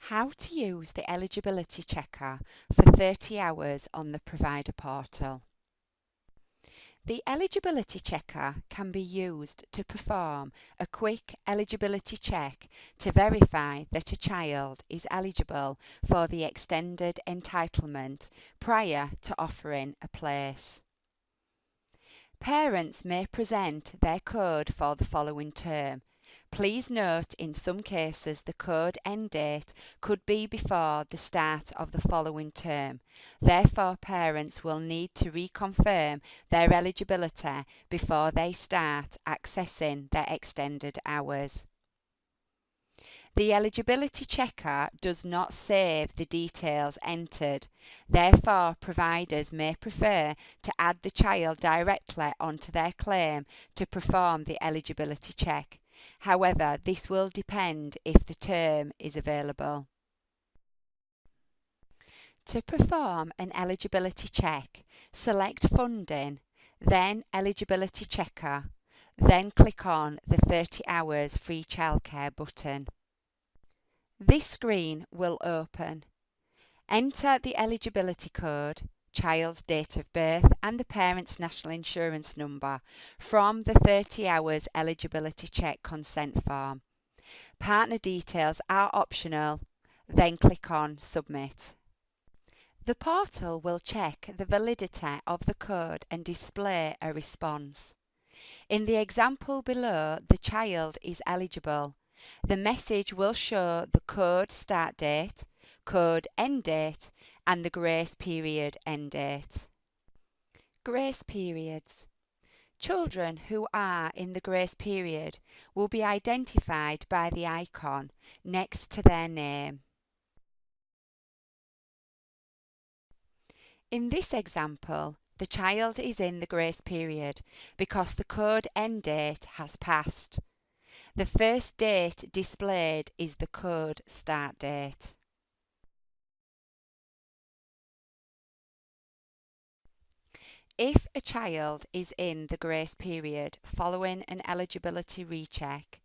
How to use the eligibility checker for 30 hours on the provider portal. The eligibility checker can be used to perform a quick eligibility check to verify that a child is eligible for the extended entitlement prior to offering a place. Parents may present their code for the following term. Please note in some cases the code end date could be before the start of the following term. Therefore, parents will need to reconfirm their eligibility before they start accessing their extended hours. The eligibility checker does not save the details entered. Therefore, providers may prefer to add the child directly onto their claim to perform the eligibility check. However, this will depend if the term is available. To perform an eligibility check, select Funding, then Eligibility Checker, then click on the 30 hours free childcare button. This screen will open. Enter the eligibility code, child's date of birth and the parent's national insurance number from the 30 hours eligibility check consent form. Partner details are optional, then click on Submit. The portal will check the validity of the code and display a response. In the example below, the child is eligible. The message will show the code start date, code end date, and the grace period end date. Grace periods. Children who are in the grace period will be identified by the icon next to their name. In this example, the child is in the grace period because the code end date has passed. The first date displayed is the code start date. If a child is in the grace period following an eligibility recheck,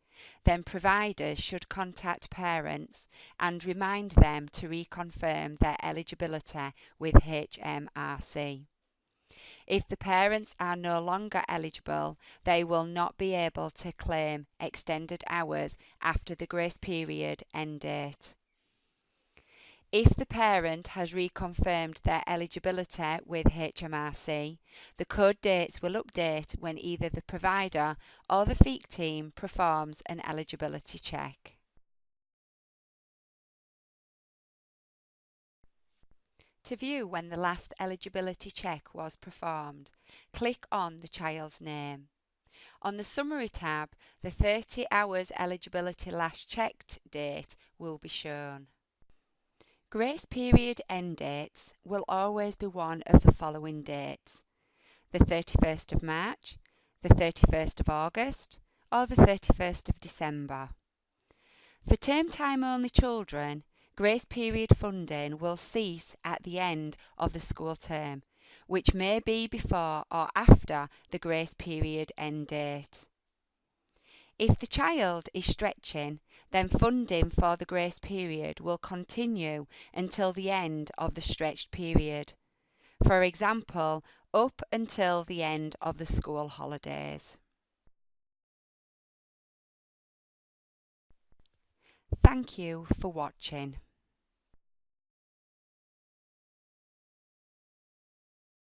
then providers should contact parents and remind them to reconfirm their eligibility with HMRC. If the parents are no longer eligible, they will not be able to claim extended hours after the grace period end date. If the parent has reconfirmed their eligibility with HMRC, the code dates will update when either the provider or the FEEC team performs an eligibility check. To view when the last eligibility check was performed, click on the child's name. On the Summary tab, the 30 hours eligibility last checked date will be shown. Grace period end dates will always be one of the following dates: the 31st of March, the 31st of August, or the 31st of December. For term time only children, grace period funding will cease at the end of the school term, which may be before or after the grace period end date. If the child is stretching, then funding for the grace period will continue until the end of the stretched period. For example, up until the end of the school holidays. Thank you for watching.